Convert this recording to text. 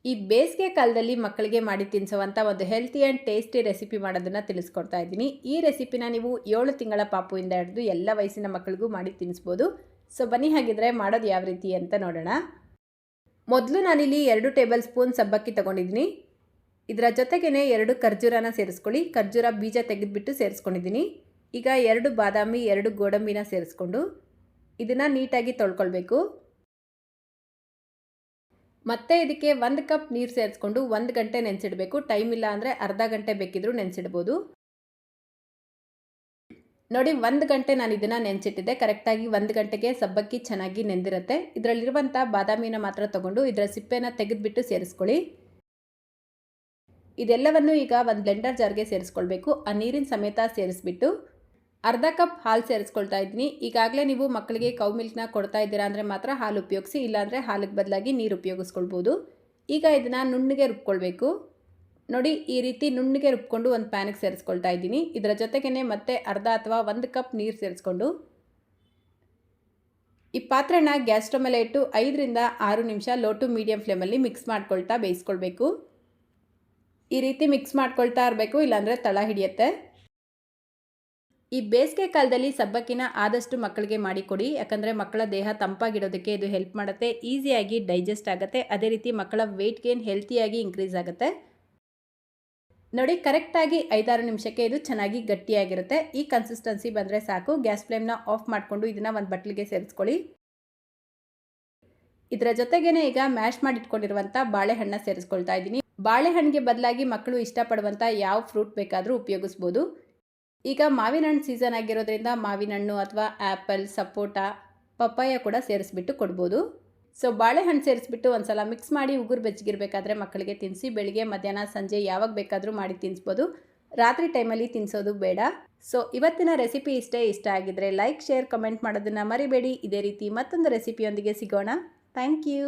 ಈ ಬೇಸಿಗೆ ಕಾಲದಲ್ಲಿ ಮಕ್ಕಳಿಗೆ ಮಾಡಿ ತಿನ್ನಿಸುವಂಥ ಒಂದು ಹೆಲ್ತಿ ಆ್ಯಂಡ್ ಟೇಸ್ಟಿ ರೆಸಿಪಿ ಮಾಡೋದನ್ನು ತಿಳಿಸ್ಕೊಡ್ತಾ ಇದ್ದೀನಿ. ಈ ರೆಸಿಪಿನ ನೀವು 7 ತಿಂಗಳ ಪಾಪುವಿಂದ ಹಿಡಿದು ಎಲ್ಲ ವಯಸ್ಸಿನ ಮಕ್ಕಳಿಗೂ ಮಾಡಿ ತಿನ್ನಿಸ್ಬೋದು. ಸೊ ಬನ್ನಿ ಹಾಗಿದ್ರೆ ಮಾಡೋದು ಯಾವ ರೀತಿ ಅಂತ ನೋಡೋಣ. ಮೊದಲು ನಾನಿಲ್ಲಿ 2 ಟೇಬಲ್ ಸ್ಪೂನ್ ಸಬ್ಬಕ್ಕಿ ತೊಗೊಂಡಿದ್ದೀನಿ. ಇದರ ಜೊತೆಗೇ 2 ಖರ್ಜೂರನ ಸೇರಿಸ್ಕೊಳ್ಳಿ. ಖರ್ಜೂರ ಬೀಜ ತೆಗೆದುಬಿಟ್ಟು ಸೇರಿಸ್ಕೊಂಡಿದ್ದೀನಿ. ಈಗ 2 ಬಾದಾಮಿ, 2 ಗೋಡಂಬಿನ ಸೇರಿಸ್ಕೊಂಡು ಇದನ್ನು ನೀಟಾಗಿ ತೊಳ್ಕೊಳ್ಬೇಕು. ಮತ್ತೆ ಇದಕ್ಕೆ 1 ಕಪ್ ನೀರು ಸೇರಿಸ್ಕೊಂಡು 1 ಗಂಟೆ ನೆನೆಸಿಡಬೇಕು. ಟೈಮ್ ಇಲ್ಲ ಅಂದರೆ ಅರ್ಧ ಗಂಟೆ ಬೇಕಿದ್ರೂ ನೆನೆಸಿಡ್ಬೋದು. ನೋಡಿ 1 ಗಂಟೆ ನಾನು ಇದನ್ನು ನೆನೆಸಿಟ್ಟಿದ್ದೆ. ಕರೆಕ್ಟಾಗಿ 1 ಗಂಟೆಗೆ ಸಬ್ಬಕ್ಕಿ ಚೆನ್ನಾಗಿ ನೆಂದಿರುತ್ತೆ. ಇದರಲ್ಲಿರುವಂಥ ಬಾದಾಮಿನ ಮಾತ್ರ ತೊಗೊಂಡು ಇದರ ಸಿಪ್ಪೆನ ತೆಗೆದುಬಿಟ್ಟು ಸೇರಿಸ್ಕೊಳ್ಳಿ. ಇದೆಲ್ಲವನ್ನು ಈಗ ಒಂದು ಬ್ಲೆಂಡರ್ ಜಾರ್ಗೆ ಸೇರಿಸ್ಕೊಳ್ಬೇಕು. ಆ ನೀರಿನ ಸಮೇತ ಸೇರಿಸ್ಬಿಟ್ಟು ಅರ್ಧ ಕಪ್ ಹಾಲು ಸೇರಿಸ್ಕೊಳ್ತಾ ಇದ್ದೀನಿ. ಈಗಾಗಲೇ ನೀವು ಮಕ್ಕಳಿಗೆ ಕೌ ಮಿಲ್ಕ್ನ ಕೊಡ್ತಾ ಇದ್ದೀರಾ ಅಂದರೆ ಮಾತ್ರ ಹಾಲು ಉಪಯೋಗಿಸಿ, ಇಲ್ಲಾಂದರೆ ಹಾಲಿಗೆ ಬದಲಾಗಿ ನೀರು ಉಪಯೋಗಿಸ್ಕೊಳ್ಬೋದು. ಈಗ ಇದನ್ನು ನುಣ್ಣಗೆ ರುಬ್ಕೊಳ್ಬೇಕು. ನೋಡಿ ಈ ರೀತಿ ನುಣ್ಣಗೆ ರುಬ್ಕೊಂಡು ಒಂದು ಪ್ಯಾನಿಗೆ ಸೇರಿಸ್ಕೊಳ್ತಾ ಇದ್ದೀನಿ. ಇದರ ಜೊತೆಗೇ ಮತ್ತೆ ಅರ್ಧ ಅಥವಾ 1 ಕಪ್ ನೀರು ಸೇರಿಸ್ಕೊಂಡು ಈ ಪಾತ್ರೆನ ಗ್ಯಾಸ್ ಸ್ಟವ್ ಮೇಲೆ ಇಟ್ಟು 5 ರಿಂದ 6 ನಿಮಿಷ ಲೋ ಟು ಮೀಡಿಯಂ ಫ್ಲೇಮಲ್ಲಿ ಮಿಕ್ಸ್ ಮಾಡ್ಕೊಳ್ತಾ ಬೇಯಿಸ್ಕೊಳ್ಬೇಕು. ಈ ರೀತಿ ಮಿಕ್ಸ್ ಮಾಡ್ಕೊಳ್ತಾ ಇರಬೇಕು, ಇಲ್ಲಾಂದರೆ ತಳ ಹಿಡಿಯುತ್ತೆ. ಈ ಬೇಸಿಗೆ ಕಾಲದಲ್ಲಿ ಸಬ್ಬಕ್ಕಿನ ಆದಷ್ಟು ಮಕ್ಕಳಿಗೆ ಮಾಡಿಕೊಡಿ. ಯಾಕಂದರೆ ಮಕ್ಕಳ ದೇಹ ತಂಪಾಗಿಡೋದಕ್ಕೆ ಇದು ಹೆಲ್ಪ್ ಮಾಡುತ್ತೆ. ಈಸಿಯಾಗಿ ಡೈಜೆಸ್ಟ್ ಆಗುತ್ತೆ. ಅದೇ ರೀತಿ ಮಕ್ಕಳ ವೆಯ್ಟ್ ಗೇನ್ ಹೆಲ್ತಿಯಾಗಿ ಇನ್ಕ್ರೀಸ್ ಆಗುತ್ತೆ. ನೋಡಿ ಕರೆಕ್ಟಾಗಿ 5-6 ನಿಮಿಷಕ್ಕೆ ಇದು ಚೆನ್ನಾಗಿ ಗಟ್ಟಿಯಾಗಿರುತ್ತೆ. ಈ ಕನ್ಸಿಸ್ಟೆನ್ಸಿ ಬಂದರೆ ಸಾಕು. ಗ್ಯಾಸ್ ಫ್ಲೇಮ್ನ ಆಫ್ ಮಾಡಿಕೊಂಡು ಇದನ್ನು ಒಂದು ಬಟ್ಲಿಗೆ ಸೇರಿಸ್ಕೊಳ್ಳಿ. ಇದರ ಜೊತೆಗೇ ಈಗ ಮ್ಯಾಶ್ ಮಾಡಿಟ್ಕೊಂಡಿರುವಂಥ ಬಾಳೆಹಣ್ಣು ಸೇರಿಸ್ಕೊಳ್ತಾ ಇದ್ದೀನಿ. ಬಾಳೆಹಣ್ಣಿಗೆ ಬದಲಾಗಿ ಮಕ್ಕಳು ಇಷ್ಟಪಡುವಂಥ ಯಾವ ಫ್ರೂಟ್ ಬೇಕಾದರೂ ಉಪಯೋಗಿಸ್ಬೋದು. ಈಗ ಮಾವಿನ ಹಣ್ಣು ಸೀಸನ್ ಆಗಿರೋದ್ರಿಂದ ಮಾವಿನ ಹಣ್ಣು ಅಥವಾ ಆ್ಯಪಲ್, ಸಪೋಟ, ಪಪ್ಪಾಯ ಕೂಡ ಸೇರಿಸ್ಬಿಟ್ಟು ಕೊಡ್ಬೋದು. ಸೊ ಬಾಳೆಹಣ್ಣು ಸೇರಿಸ್ಬಿಟ್ಟು ಒಂದು ಸಲ ಮಿಕ್ಸ್ ಮಾಡಿ ಉಗುರು ಬೆಚ್ಚಗಿರಬೇಕಾದ್ರೆ ಮಕ್ಕಳಿಗೆ ತಿನ್ನಿಸಿ. ಬೆಳಿಗ್ಗೆ, ಮಧ್ಯಾಹ್ನ, ಸಂಜೆ ಯಾವಾಗ ಬೇಕಾದರೂ ಮಾಡಿ ತಿನ್ನಿಸ್ಬೋದು. ರಾತ್ರಿ ಟೈಮಲ್ಲಿ ತಿನ್ನಿಸೋದು ಬೇಡ. ಸೊ ಇವತ್ತಿನ ರೆಸಿಪಿ ಇಷ್ಟ ಆಗಿದ್ದರೆ ಲೈಕ್, ಶೇರ್, ಕಮೆಂಟ್ ಮಾಡೋದನ್ನು ಮರಿಬೇಡಿ. ಇದೇ ರೀತಿ ಮತ್ತೊಂದು ರೆಸಿಪಿಯೊಂದಿಗೆ ಸಿಗೋಣ. Thank you.